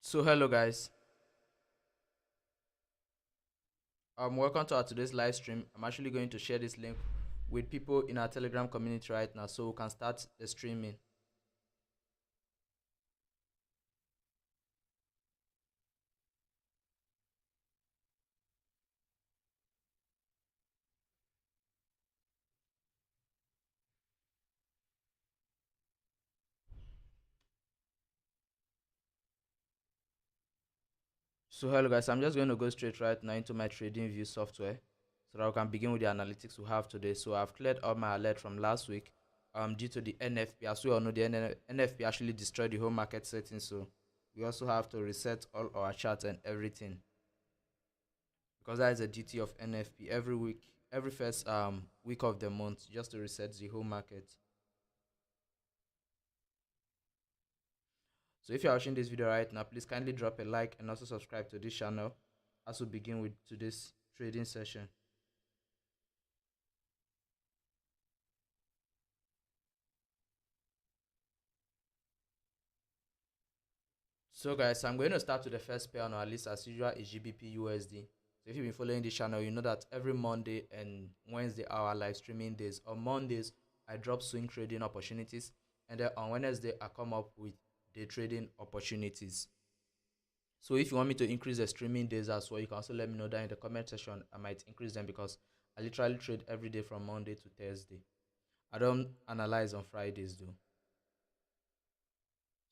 So hello guys, welcome to our today's live stream. I'm actually going to share this link with people in our Telegram community right now, so we can start the streaming. So hello guys, I'm just going to go straight right now into my trading view software so that we can begin with the analytics we have today. So I've cleared all my alert from last week due to the NFP. As we all know, the NFP actually destroyed the whole market settings, so we also have to reset all our charts and everything, because that is a duty of NFP every week, every first week of the month, just to reset the whole market. So if you're watching this video right now, please kindly drop a like and also subscribe to this channel as we begin with today's trading session. So guys, I'm going to start with the first pair on our list as usual is GBP USD. So if you've been following this channel, you know that every Monday and Wednesday are our live streaming days. On Mondays, I drop swing trading opportunities, and then on Wednesday, I come up with day trading opportunities. So if you want me to increase the streaming days as well, you can also let me know down in the comment section. I might increase them because I literally trade every day from Monday to Thursday. I don't analyze on Fridays though.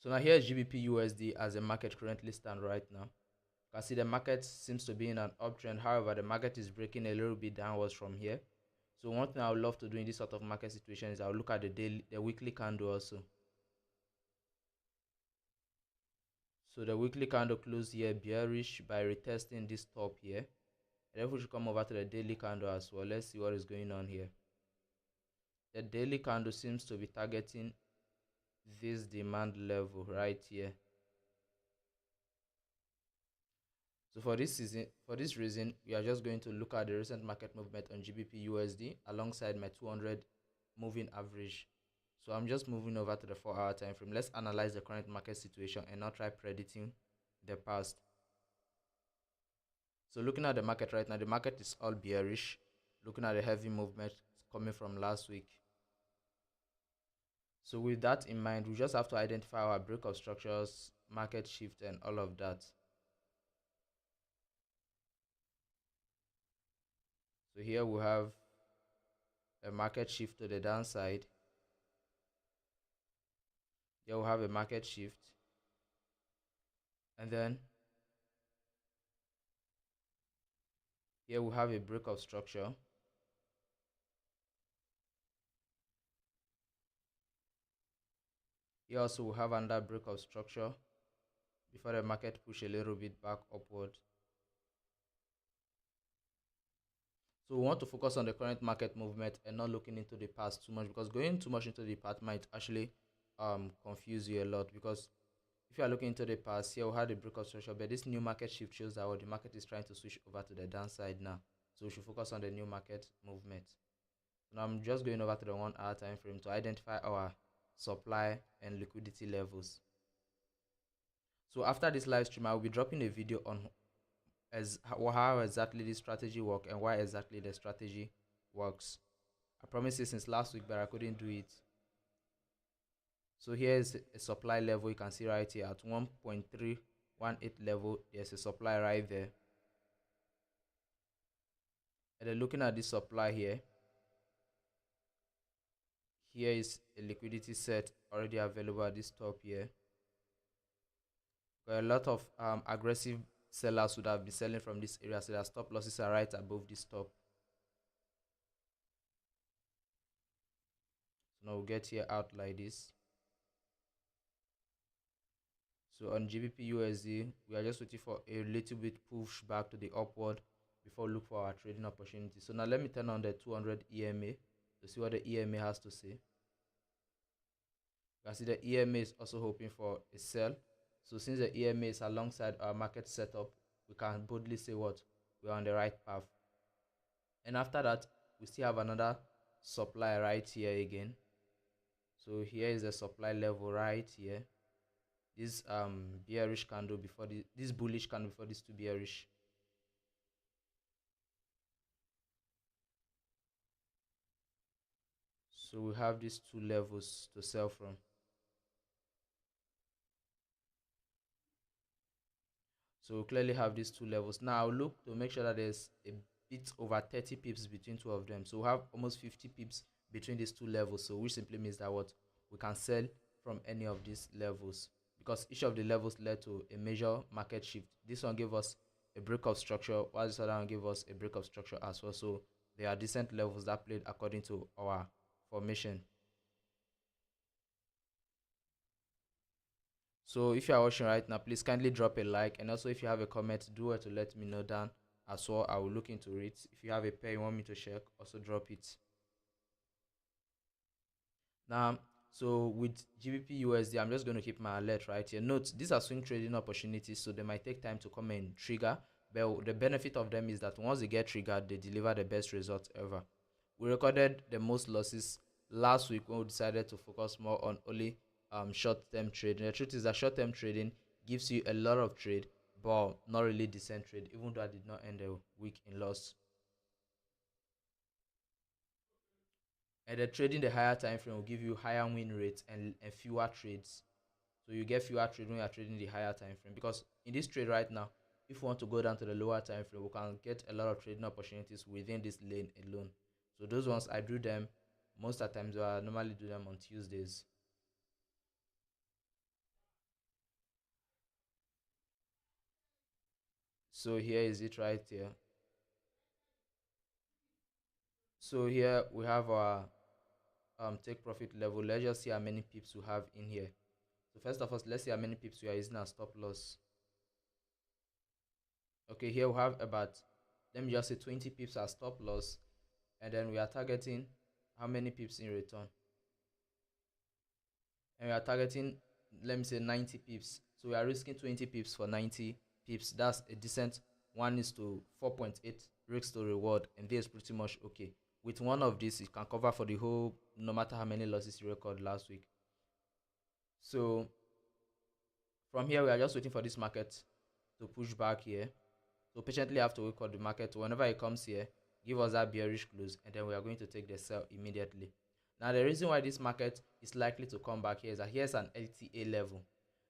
So now here is GBP USD as the market currently stand right now. You can see the market seems to be in an uptrend. However, the market is breaking a little bit downwards from here. So one thing I would love to do in this sort of market situation is I'll look at the weekly candle also. So the weekly candle closed here bearish by retesting this top here. And if we should come over to the daily candle as well, let's see what is going on here. The daily candle seems to be targeting this demand level right here. So for this reason, we are just going to look at the recent market movement on GBP USD alongside my 200 moving average. So I'm just moving over to the 4-hour time frame. Let's analyze the current market situation and not try predicting the past. So looking at the market right now, the market is all bearish. Looking at the heavy movement coming from last week. So with that in mind, we just have to identify our breakup structures, market shift, and all of that. So here we have a market shift to the downside. Here we have a market shift. And then here we have a breakup structure. Here also we have another breakup structure before the market push a little bit back upward. So we want to focus on the current market movement and not looking into the past too much, because going too much into the past might actually confuse you a lot. Because if you are looking into the past, here we had a breakup structure, but this new market shift shows that the market is trying to switch over to the downside now. So we should focus on the new market movement. Now I'm just going over to the 1-hour time frame to identify our supply and liquidity levels. So after this live stream, I will be dropping a video on how exactly this strategy works and why exactly the strategy works. I promised it since last week, but I couldn't do it. So here is a supply level. You can see right here at 1.318 level, there's a supply right there. And then looking at this supply here, here is a liquidity set already available at this top here. Got a lot of aggressive sellers would have been selling from this area, so their stop losses are right above this top. So now we'll get here out like this. So on GBP USD, we are just waiting for a little bit push back to the upward before we look for our trading opportunity. So now let me turn on the 200 EMA to see what the EMA has to say. You can see the EMA is also hoping for a sell. So since the EMA is alongside our market setup, we can boldly say what we're on the right path. And after that, we still have another supply right here again. So here is the supply level right here. this bearish candle before this bullish candle before this two bearish. So we have these two levels to sell from. So we clearly have these two levels. Now I'll look to make sure that there's a bit over 30 pips between two of them. So we have almost 50 pips between these two levels. So which simply means that what we can sell from any of these levels, because each of the levels led to a major market shift. This one gave us a break of structure, while this other one gave us a break of structure as well. So they are decent levels that played according to our formation. So if you are watching right now, please kindly drop a like, and also if you have a comment, do it to let me know down as well. I will look into it. If you have a pair you want me to check, also drop it. Now, so with GBP USD, I'm just going to keep my alert right here. Note, these are swing trading opportunities, so they might take time to come and trigger. But the benefit of them is that once they get triggered, they deliver the best results ever. We recorded the most losses last week when we decided to focus more on only short-term trading. The truth is that short-term trading gives you a lot of trade, but not really decent trade, even though I did not end the week in loss. And the trading the higher time frame will give you higher win rates and fewer trades. So you get fewer trades when you are trading the higher time frame. Because in this trade right now, if we want to go down to the lower time frame, we can get a lot of trading opportunities within this lane alone. So those ones I do them most of the times. I normally do them on Tuesdays. So here is it right here. So here we have our take profit level. Let's just see how many pips we have in here. So first of all, let's see how many pips we are using as stop loss. Okay, here we have about, let me just say 20 pips as stop loss, and then we are targeting how many pips in return, and we are targeting, let me say 90 pips. So we are risking 20 pips for 90 pips. That's a decent 1:4.8 risk to reward, and this is pretty much okay. With one of these, you can cover for the whole, no matter how many losses you record last week. So from here, we are just waiting for this market to push back here. So patiently have to wait for the market. Whenever it comes here, give us that bearish close, and then we are going to take the sell immediately. Now the reason why this market is likely to come back here is that here's an LTA level.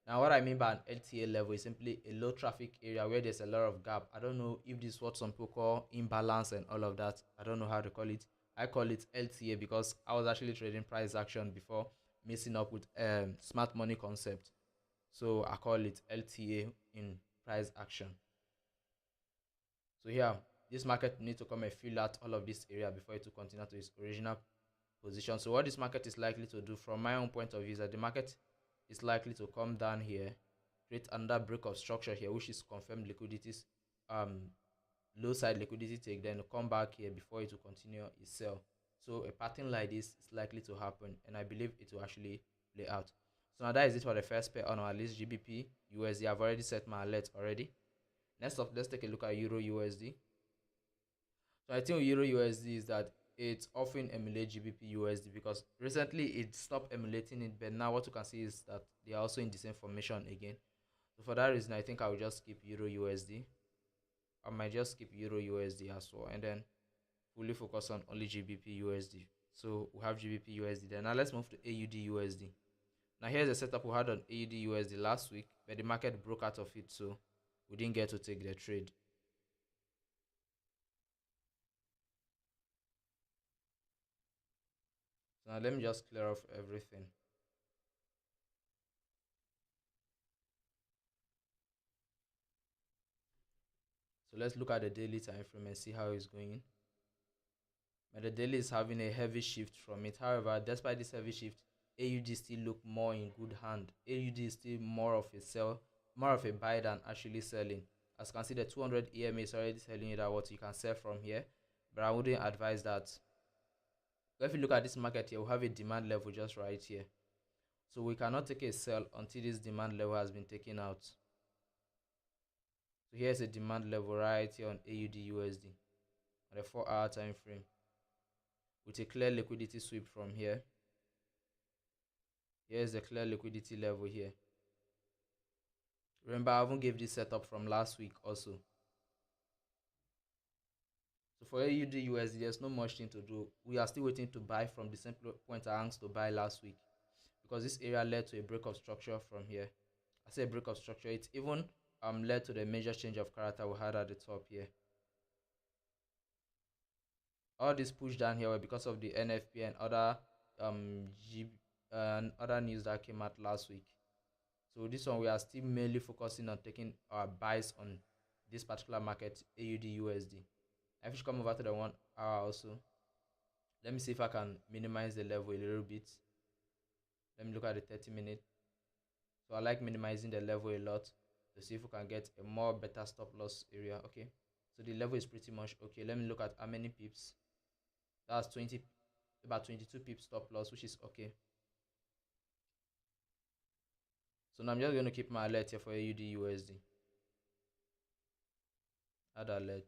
Now what I mean by an LTA level is simply a low traffic area where there's a lot of gap. I don't know if this is what some people call imbalance and all of that. I don't know how to call it. I call it LTA because I was actually trading price action before messing up with smart money concept. So I call it LTA in price action. So here, this market needs to come and fill out all of this area before it to continue to its original position. So what this market is likely to do from my own point of view is that the market is likely to come down here, create another break of structure here, which is confirmed liquidity's low side liquidity take, then come back here before it will continue its sell. So a pattern like this is likely to happen, and I believe it will actually play out. So now that is it for the first pair on our list, GBP USD. I've already set my alert already. Next up, let's take a look at Euro USD. So I think Euro USD is that it often emulates GBP USD because recently it stopped emulating it, but now what you can see is that they are also in the same formation again. So for that reason, I think I will just skip Euro USD. I might just skip Euro USD as well, and then fully focus on only GBP USD. So we have GBP USD there. Now let's move to AUD USD. Now here's the setup we had on AUD USD last week, but the market broke out of it, so we didn't get to take the trade. So now let me just clear off everything. So let's look at the daily time frame and see how it's going. But the daily is having a heavy shift from it. However, despite this heavy shift, AUD still look more in good hand. AUD is still more of a sell, more of a buy than actually selling. As you can see, the 200 EMA is already telling you that what you can sell from here. But I wouldn't advise that. But if you look at this market here, we have a demand level just right here. So we cannot take a sell until this demand level has been taken out. So here's a demand level right here on AUD USD on the 4-hour time frame with a clear liquidity sweep from here. Here's the clear liquidity level here. Remember, I haven't gave this setup from last week also. So for AUD USD, there's no much thing to do. We are still waiting to buy from the same point I asked to buy last week, because this area led to a break of structure from here. I say break of structure. It even led to the major change of character we had at the top here. All this push down here were because of the NFP and other and other news that came out last week. So this one we are still mainly focusing on taking our buys on this particular market, AUD USD. If you come over to the 1 hour also, let me see if I can minimize the level a little bit. Let me look at the 30-minute. So I like minimizing the level a lot to see if we can get a more better stop loss area. Okay, so the level is pretty much okay. Let me look at how many pips. That's 20, about 22 pips stop loss, which is okay. So now I'm just going to keep my alert here for AUD USD. Add alert.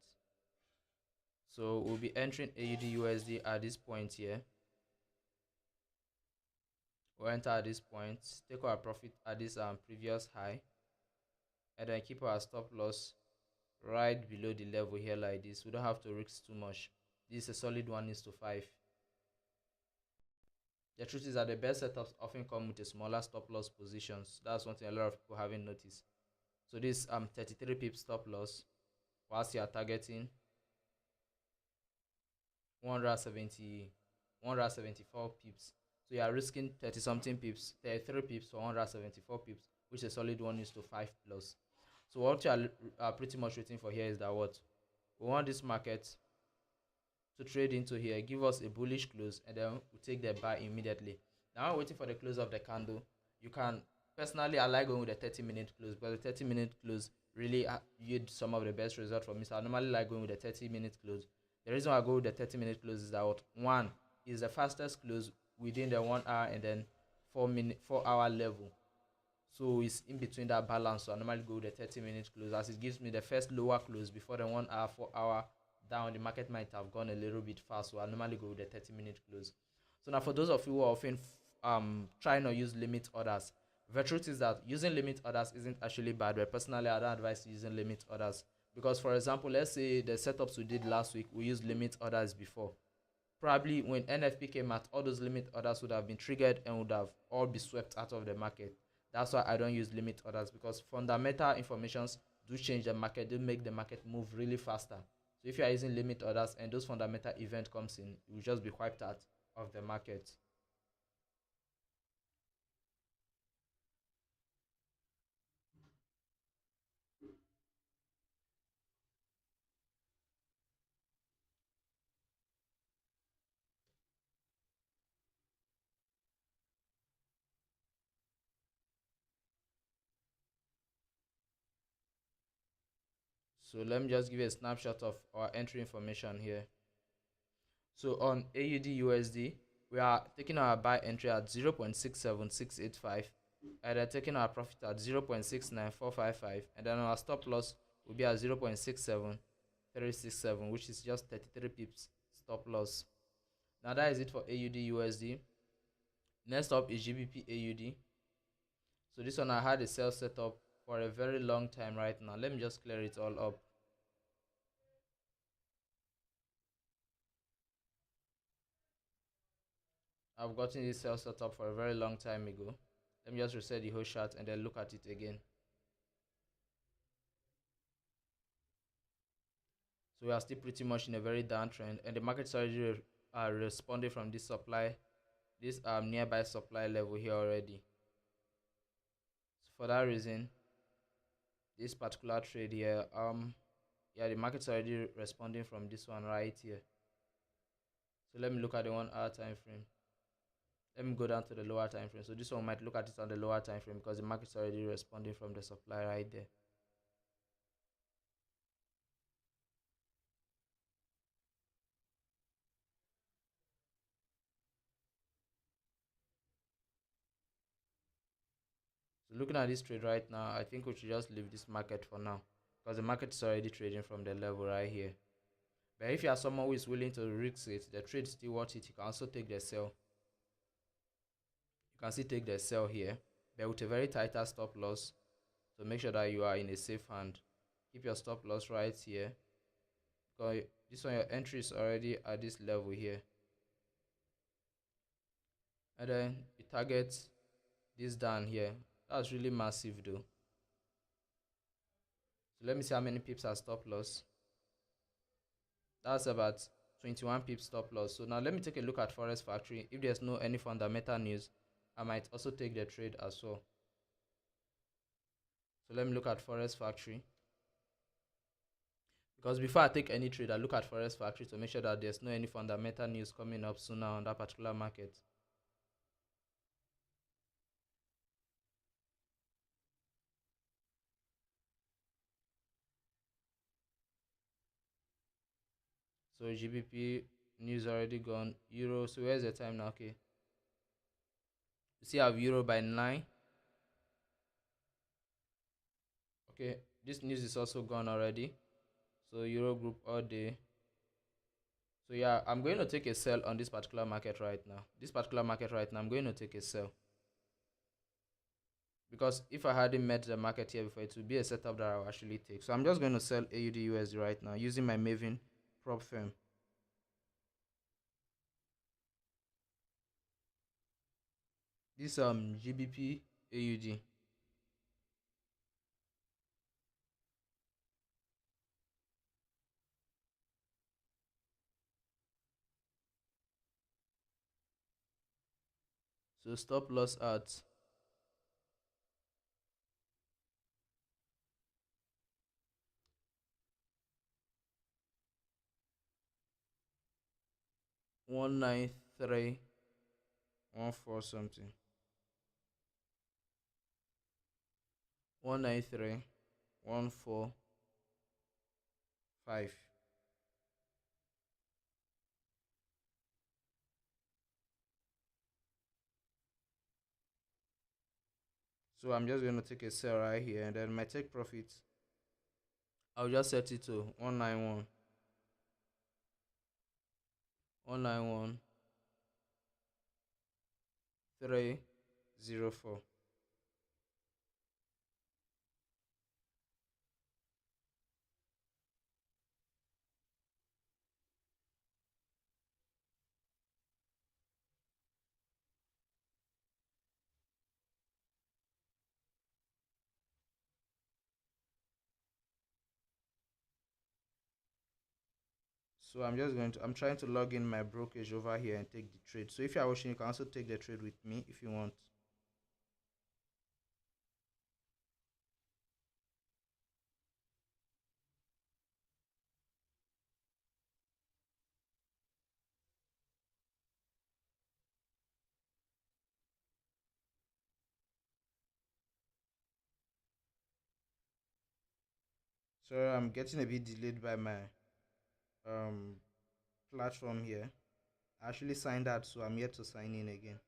So we'll be entering AUD USD at this point here. We'll enter at this point, take our profit at this previous high, and then keep our stop loss right below the level here like this. We don't have to risk too much. This is a solid 1:5. The truth is that the best setups often come with a smaller stop loss positions. That's one thing a lot of people haven't noticed. So this 33 pip stop loss, whilst you are targeting 174 pips. So you are risking 30 something pips, 33 pips for 174 pips, which is a solid 1:5 plus. So what you are pretty much waiting for here is that what we want this market to trade into here, give us a bullish close, and then we take the buy immediately. Now I'm waiting for the close of the candle. You can personally, I like going with the 30-minute close, because the 30-minute close really yield some of the best results for me. So I normally like going with the 30-minute close. The reason why I go with the 30-minute close is that what, one is the fastest close within the 1 hour and then 4 hour level. So it's in between that balance. So I normally go with the 30-minute close, as it gives me the first lower close before the 1 hour, 4 hour down. The market might have gone a little bit fast, so I normally go with the 30-minute close. So now for those of you who are often trying to use limit orders, the truth is that using limit orders isn't actually bad, but personally I don't advise using limit orders, because for example, let's say the setups we did last week, we used limit orders before. Probably when NFP came out, all those limit orders would have been triggered and would have all be swept out of the market. That's why I don't use limit orders, because fundamental informations do change the market, do make the market move really faster. So if you are using limit orders and those fundamental event comes in, it will just be wiped out of the market. So let me just give you a snapshot of our entry information here. So on AUD USD, we are taking our buy entry at 0.67685, and then taking our profit at 0.69455, and then our stop loss will be at 0.67367, which is just 33 pips stop loss. Now that is it for AUD USD. Next up is GBP AUD. So this one I had a sell setup for a very long time right now. Let me just clear it all up. I've gotten this sell setup for a very long time ago. Let me just reset the whole chart and then look at it again. So we are still pretty much in a very downtrend, and the market's already responding from this supply, this nearby supply level here already. So for that reason, this particular trade here, yeah, the market's already responding from this one right here. So let me look at the 1 hour time frame. Let me go down to the lower time frame. So this one might look at it on the lower time frame, because the market's already responding from the supply right there. So looking at this trade right now, I think we should just leave this market for now, because the market is already trading from the level right here. But if you are someone who is willing to risk it, the trade still worth it, you can also take the sell. You can still take the sell here, but with a very tighter stop loss. So make sure that you are in a safe hand. Keep your stop loss right here, because this one, your entry is already at this level here, and then you target this down here. That's really massive though. So let me see how many pips are stop loss. That's about 21 pips stop loss. So now let me take a look at Forex Factory. If there's no any fundamental news, I might also take the trade as well. So let me look at Forex Factory, because before I take any trade, I look at Forex Factory to make sure that there's no any fundamental news coming up sooner on that particular market. So GBP news already gone. Euro. So where's the time now? Okay. You see, I have Euro by 9. Okay. This news is also gone already. So Euro group all day. So yeah, I'm going to take a sell on this particular market right now. This particular market right now, I'm going to take a sell. Because if I hadn't met the market here before, it would be a setup that I'll actually take. So I'm just going to sell AUD USD right now using my Maven prop firm. This GBP AUD. So stop loss at 19314 something. 19314.5. So I'm just going to take a sell right here, and then my take profit, I'll just set it to 191 304. So I'm trying to log in my brokerage over here and take the trade. So if you are watching, you can also take the trade with me if you want. So I'm getting a bit delayed by my um platform here. I actually signed out, so I'm yet to sign in again.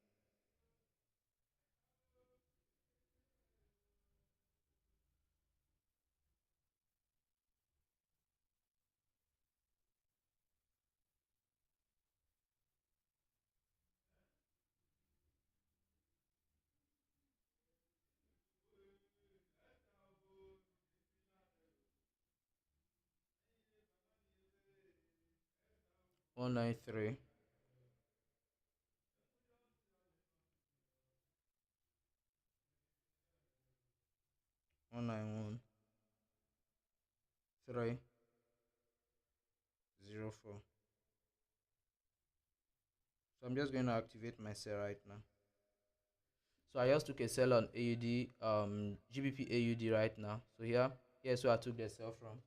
One nine three 191 304. So I'm just going to activate my sell right now. So I just took a sell on AUD, GBP AUD right now. So here's where I took the sell from.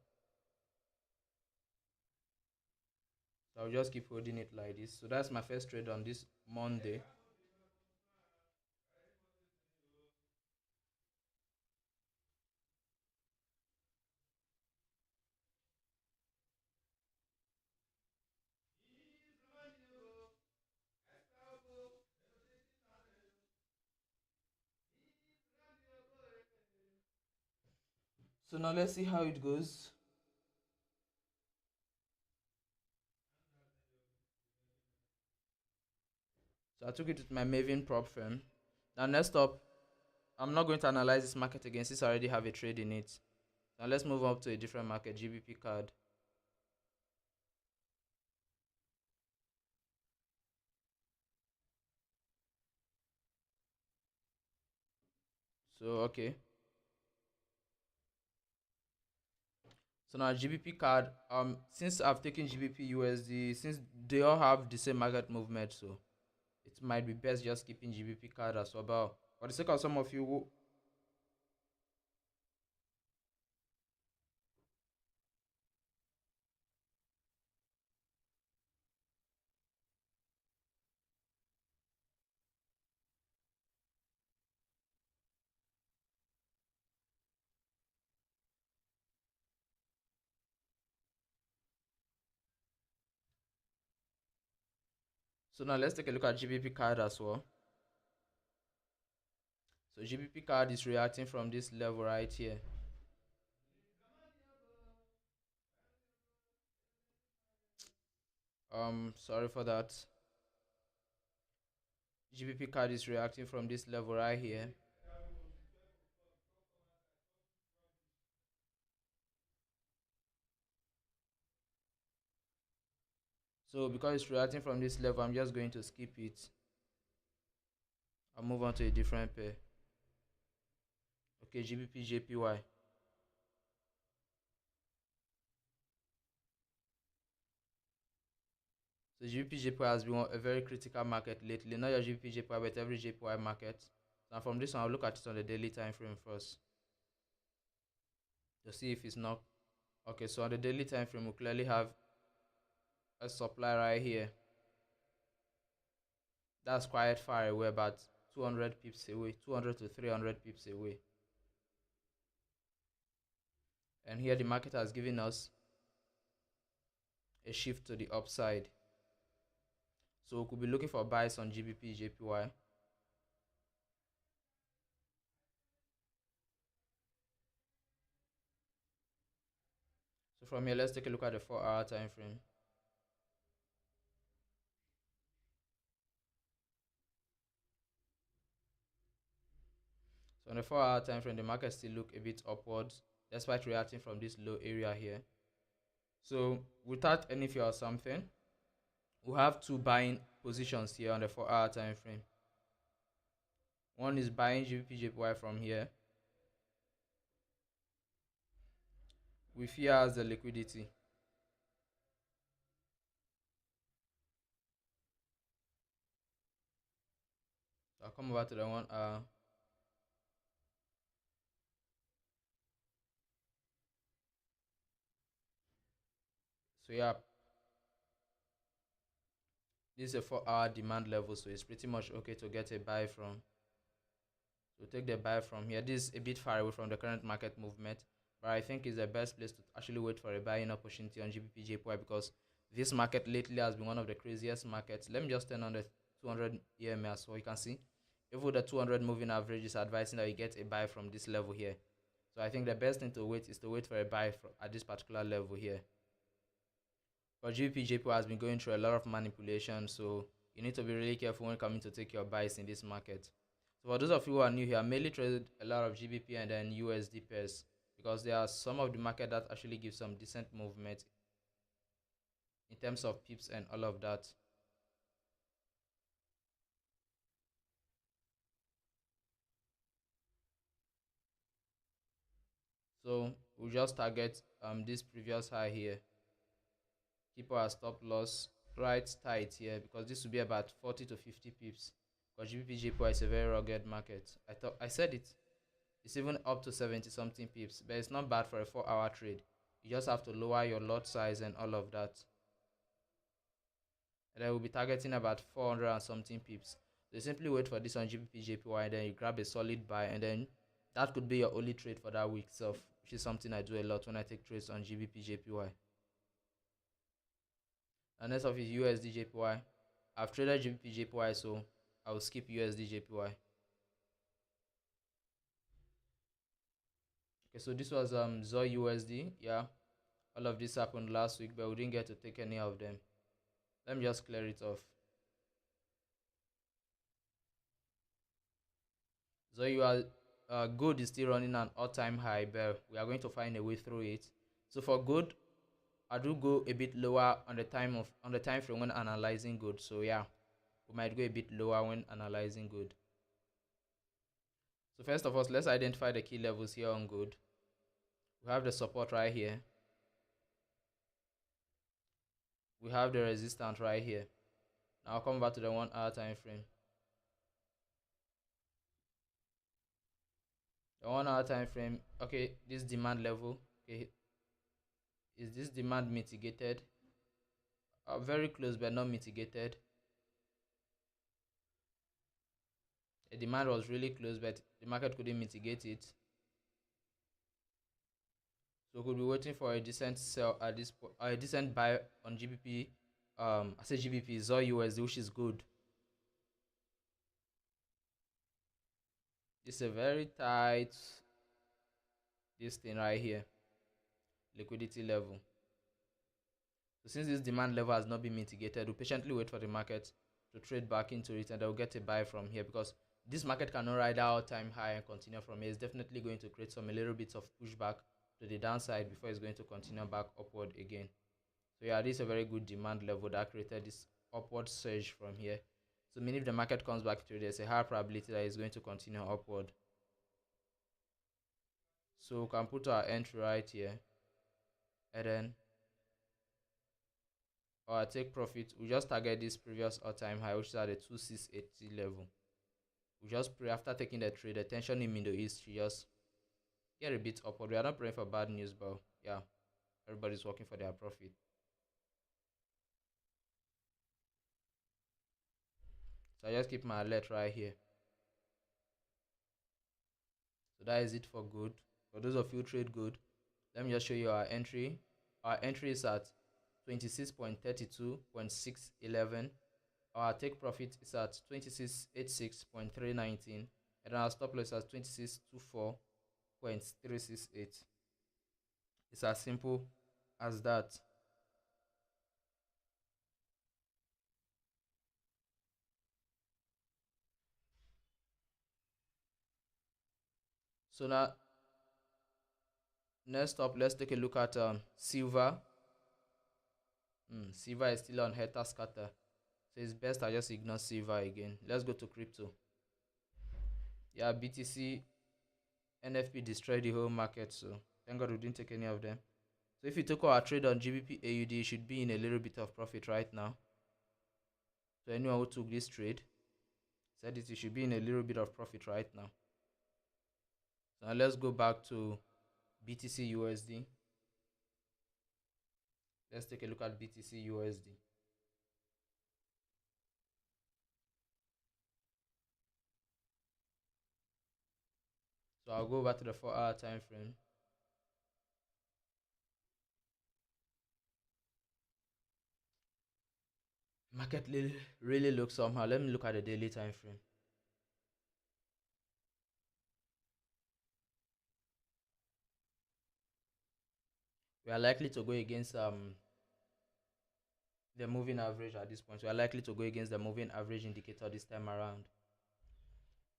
So I'll just keep holding it like this. So that's my first trade on this Monday. So now let's see how it goes. So I took it with my Maven prop firm. Now next up, I'm not going to analyze this market again since I already have a trade in it. Now let's move up to a different market, GBP card. So okay. So now GBP card, since I've taken GBP USD, since they all have the same market movement, so it might be best just keeping GBP card as well. But for the sake of some of you who, so now let's take a look at GBP card as well. So GBP card is reacting from this level right here. Sorry for that. GBP card is reacting from this level right here. So because it's reacting from this level, I'm just going to skip it. I'll move on to a different pair. Okay, GBP JPY. So GBP JPY has been a very critical market lately. Not your GBP JPY, but every JPY market. Now from this one, I'll look at it on the daily time frame first to see if it's not. Okay, so on the daily time frame, we clearly have a supply right here. That's quite far away, about 200 pips away, 200 to 300 pips away. And here the market has given us a shift to the upside. So we could be looking for buys on GBP JPY. So from here, let's take a look at the 4-hour time frame. So on the 4-hour time frame, the market still look a bit upwards despite reacting from this low area here. So without any fear or something, we have two buying positions here on the 4-hour time frame. One is buying GBP JPY from here. We fear as the liquidity. So I'll come over to the 1 hour. So yeah, this is a 4-hour demand level, so it's pretty much okay to get a buy from. So take the buy from here. This is a bit far away from the current market movement, but I think it's the best place to actually wait for a buying opportunity on GBP JPY because this market lately has been one of the craziest markets. Let me just turn on the 200 EMA so you can see. Even the 200 moving average is advising that you get a buy from this level here. So I think the best thing to wait is to wait for a buy at this particular level here. But GBP JPY has been going through a lot of manipulation, so you need to be really careful when coming to take your buys in this market. So for those of you who are new here, I mainly traded a lot of GBP and then USD pairs because there are some of the market that actually give some decent movement in terms of pips and all of that. So we'll just target this previous high here. Keep our stop loss right tight here because this will be about 40 to 50 pips. Because GBP JPY is a very rugged market. I said it. It's even up to 70 something pips, but it's not bad for a 4-hour trade. You just have to lower your lot size and all of that. And then we'll be targeting about 400 and something pips. So you simply wait for this on GBP JPY and then you grab a solid buy and then that could be your only trade for that week itself, which is something I do a lot when I take trades on GBP JPY. And next off is USD JPY. I've traded GBP JPY, so I will skip USD JPY. Okay, so this was ZOI USD. Yeah, all of this happened last week, but we didn't get to take any of them. Let me just clear it off. ZOI gold is still running an all-time high, but we are going to find a way through it. So for gold, I do go a bit lower on the time frame when analyzing gold. So yeah, we might go a bit lower when analyzing gold. So first of all, let's identify the key levels here on gold. We have the support right here. We have the resistance right here. Now I'll come back to the 1 hour time frame. The 1 hour time frame, okay, this demand level, okay, is this demand mitigated? Very close but not mitigated. The demand was really close, but the market couldn't mitigate it. So we could be waiting for a decent sell at this point, a decent buy on GBP. I say GBP is all USD, which is good. It's a very tight this thing right here, liquidity level. So since this demand level has not been mitigated, we'll patiently wait for the market to trade back into it, and they'll get a buy from here, because this market cannot ride out time high and continue from here. It's definitely going to create some a little bit of pushback to the downside before it's going to continue back upward again. So yeah, this is a very good demand level that created this upward surge from here. So meaning if the market comes back to it, there's a high probability that it's going to continue upward. So we can put our entry right here, and then our take profit, we just target this previous all-time high, which is at the 2680 level. We just pray after taking the trade, the tension in Middle East should just get a bit upward. We are not praying for bad news, but yeah, everybody's working for their profit. So I just keep my alert right here. So that is it for good. For those of you who trade good, let me just show you our entry. Our entry is at 26.32.611. Our take profit is at 2686.319, and our stop loss is at 2624.368. It's as simple as that. So now, next up, let's take a look at silver. Silver is still on Heta scatter, so it's best I just ignore silver again. Let's go to crypto. Yeah, BTC, NFP destroyed the whole market, so thank God we didn't take any of them. So if you took our trade on GBP AUD, you should be in a little bit of profit right now. So anyone who took this trade said it, you should be in a little bit of profit right now. So now let's go back to BTC USD. Let's take a look at BTC USD. So I'll go back to the 4 hour time frame. Market really looks somehow. Let me look at the daily time frame. We are likely to go against the moving average at this point. We are likely to go against the moving average indicator this time around.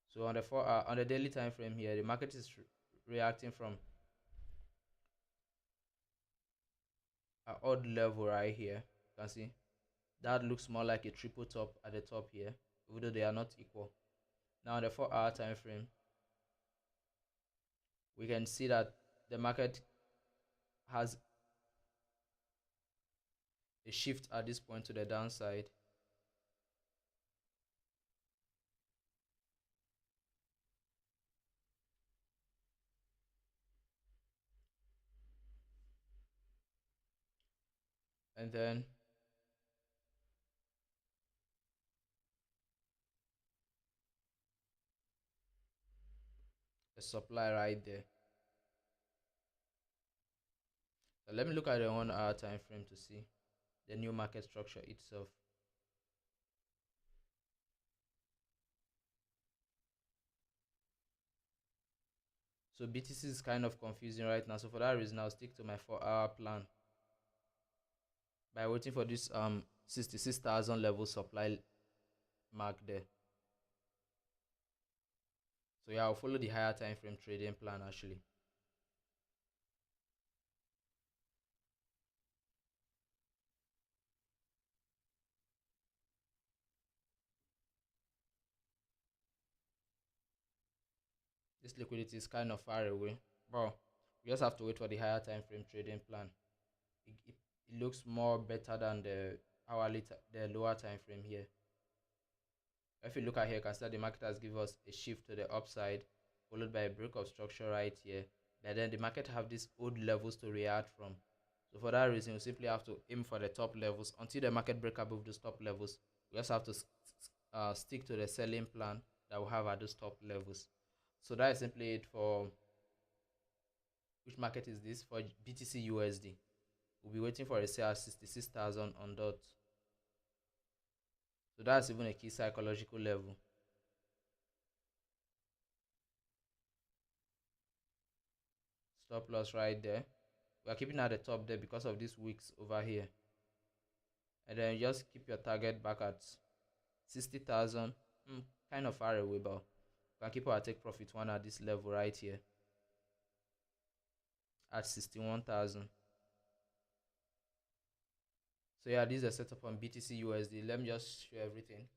So on the on the daily time frame here, the market is reacting from an odd level right here. You can see that looks more like a triple top at the top here, even though they are not equal. Now on the 4 hour time frame, we can see that the market has a shift at this point to the downside. And then a supply right there. So let me look at the 1 hour time frame to see the new market structure itself. So BTC is kind of confusing right now. So for that reason, I'll stick to my 4 hour plan by waiting for this 66,000 level supply mark there. So yeah, I'll follow the higher time frame trading plan actually. This liquidity is kind of far away, but we just have to wait for the higher time frame trading plan. It looks more better than the the lower time frame here. If you look at here, you can see the market has given us a shift to the upside, followed by a break of structure right here. But then the market have these old levels to react from. So for that reason, we simply have to aim for the top levels until the market break above those top levels. We just have to stick to the selling plan that we have at those top levels. So that is simply it for which market is this for BTC USD. We'll be waiting for a sale at 66,000 on dot. So that's even a key psychological level. Stop loss right there. We are keeping at the top there because of these wicks over here. And then just keep your target back at 60,000. Kind of far away, but we can keep our take profit one at this level right here at 61,000. So yeah, this is a setup on BTC USD. Let me just show everything.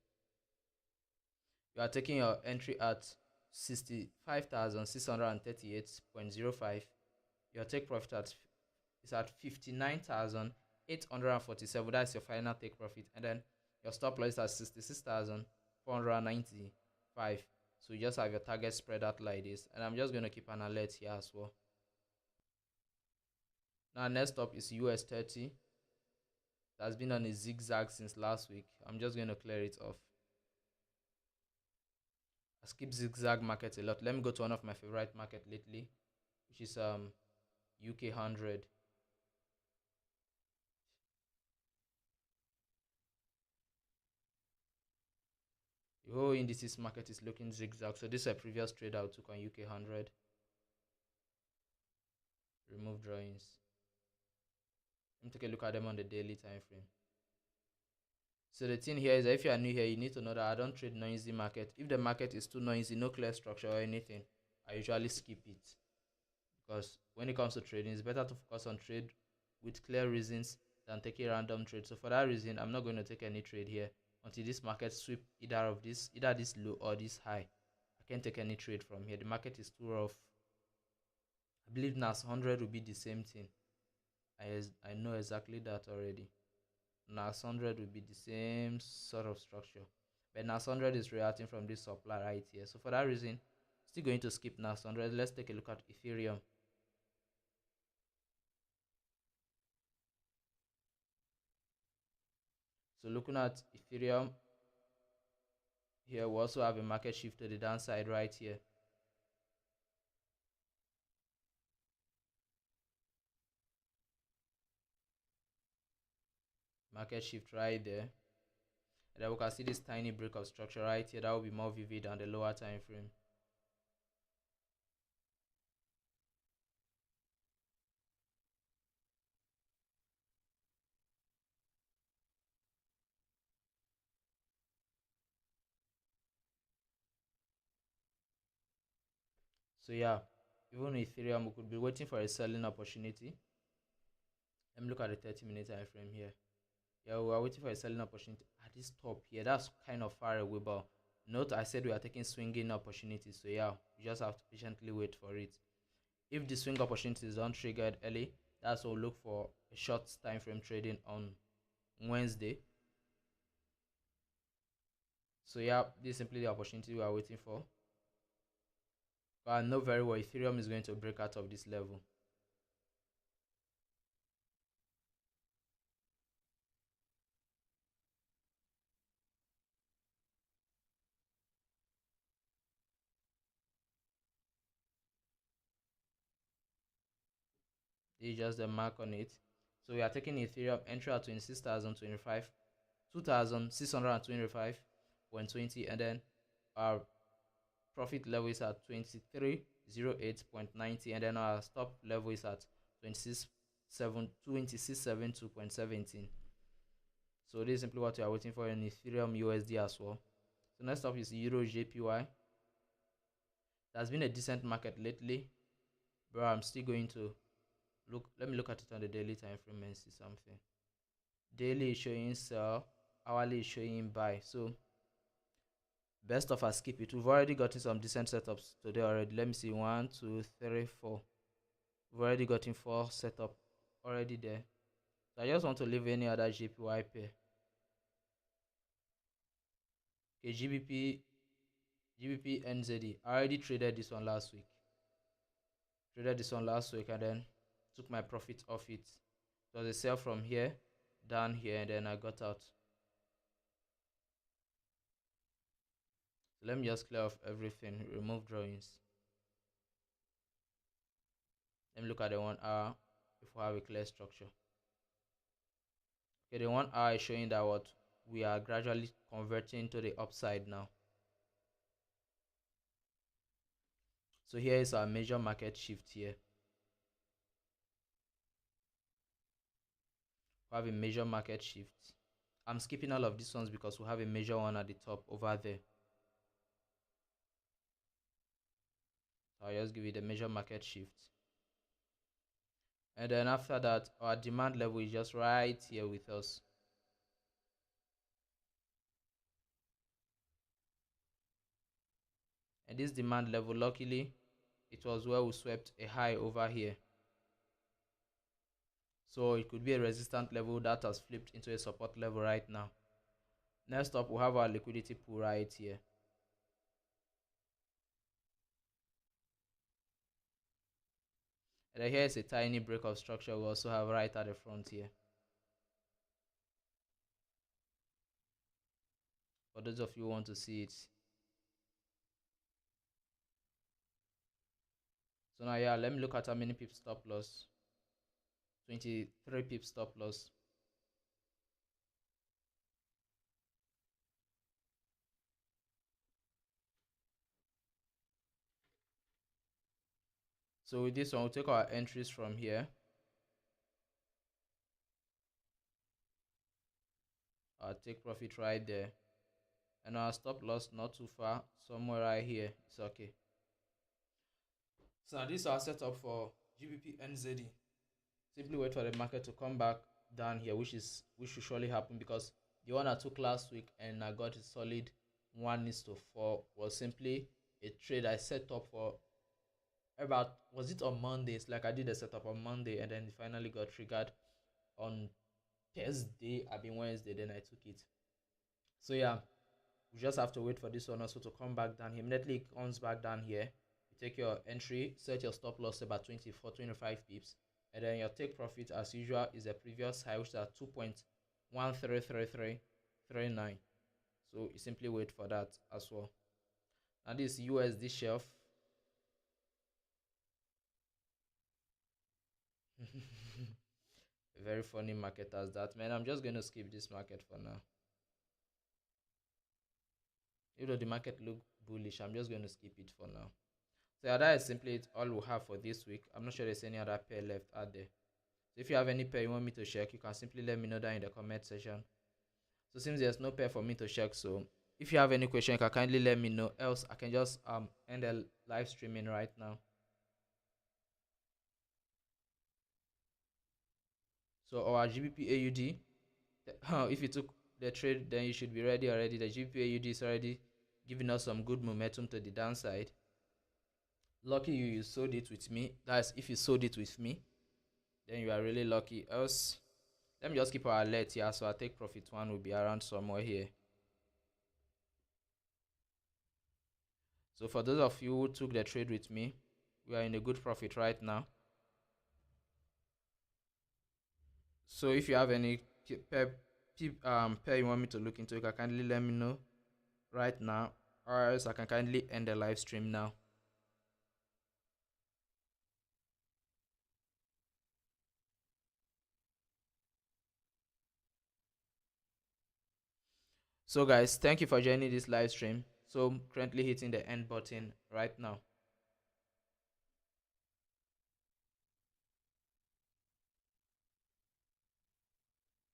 You are taking your entry at 65,638.05. Your take profit is at 59,847. That's your final take profit. And then your stop loss is at 66,495. So you just have your target spread out like this. And I'm just going to keep an alert here as well. Now next up is US 30. That's been on a zigzag since last week. I'm just going to clear it off. I skip zigzag market a lot. Let me go to one of my favorite market lately, which is UK 100. The whole indices market is looking zigzag. So this is a previous trade I took on UK 100. Remove drawings. Let me take a look at them on the daily time frame. So the thing here is that if you are new here, you need to know that I don't trade noisy market. If the market is too noisy, no clear structure or anything, I usually skip it. Because when it comes to trading, it's better to focus on trade with clear reasons than take a random trade. So for that reason, I'm not going to take any trade here until this market sweep either this low or this high. I can't take any trade from here. The market is too rough. I believe NAS 100 will be the same thing. I know exactly that already. NAS 100 will be the same sort of structure. But NAS 100 is reacting from this supply right here. So for that reason, still going to skip NAS 100. Let's take a look at Ethereum. So looking at Ethereum, here we also have a market shift to the downside right here. Market shift right there. And then we can see this tiny break of structure right here. That will be more vivid on the lower time frame. So yeah, even Ethereum, we could be waiting for a selling opportunity. Let me look at the 30-minute time frame here. Yeah, we are waiting for a selling opportunity at this top here. That's kind of far away, but note I said we are taking swinging opportunities. So yeah, we just have to patiently wait for it. If the swing opportunity is not triggered early, that's what we'll look for a short time frame trading on Wednesday. So yeah, this is simply the opportunity we are waiting for. But I know very well Ethereum is going to break out of this level. This is just the mark on it. So we are taking Ethereum entry at 26,025, 2,625.20, and then our profit level is at 2308.90, and then our stop level is at 2672.17. So this is simply what we are waiting for in Ethereum USD as well. So next up is Euro JPY. There's been a decent market lately, but I'm still going to look. Let me look at it on the daily time frame and see something. Daily is showing sell, hourly is showing buy. So best of us skip it. We've already gotten some decent setups today already. Let me see. One, two, three, four. We've already gotten four setup already there. So I just want to leave any other JPY pair. Okay, GBP NZD. I already traded this one last week. And then took my profit off it. It was a sell from here down here, and then I got out. So let me just clear off everything, remove drawings. Let me look at the 1 hour if we have a clear structure. Okay, the 1 hour is showing that what we are gradually converting to the upside now. So here is our major market shift here. We have a major market shift. I'm skipping all of these ones because we have a major one at the top over there. So I'll just give it a major market shift. And then after that, our demand level is just right here with us. And this demand level, luckily, it was where we swept a high over here. So it could be a resistant level that has flipped into a support level right now. Next up, we have our liquidity pool right here. And then here is a tiny break of structure we also have right at the front here. For those of you who want to see it. So now, yeah, let me look at how many pips stop loss. 23 pips stop loss. So with this one, we'll take our entries from here. I'll take profit right there. And our stop loss not too far, somewhere right here. It's okay. So now this is our setup for GBP NZD. Simply wait for the market to come back down here, which should surely happen, because the one I took last week and I got a solid 1:4 was simply a trade I set up for about, was it on Mondays? Like I did a setup on Monday and then it finally got triggered on Thursday, I mean Wednesday, then I took it. So yeah, we just have to wait for this one also to come back down here. Immediately it comes back down here, you take your entry, set your stop loss about 24-25 pips, and then your take profit as usual is the previous high, which is at 2.133339. So you simply wait for that as well. And this USD shelf. Very funny market as that, man. I'm just going to skip this market for now. Even though the market look bullish, I'm just going to skip it for now. So yeah, that is simply it, all we have for this week. I'm not sure there's any other pair left out there. So if you have any pair you want me to check, you can simply let me know down in the comment section. So since there's no pair for me to check, so if you have any question, you can kindly let me know. Else I can just end the live streaming right now. So our GBP AUD, if you took the trade, then you should be ready already. The GBP AUD is already giving us some good momentum to the downside. Lucky you sold it with me. That's if you sold it with me, then you are really lucky. Else, let me just keep our alert here. So I take profit one will be around somewhere here. So for those of you who took the trade with me, we are in a good profit right now. So if you have any pair you want me to look into, you can kindly let me know right now, or else I can kindly end the live stream now. So guys, thank you for joining this live stream. So I'm currently hitting the end button right now.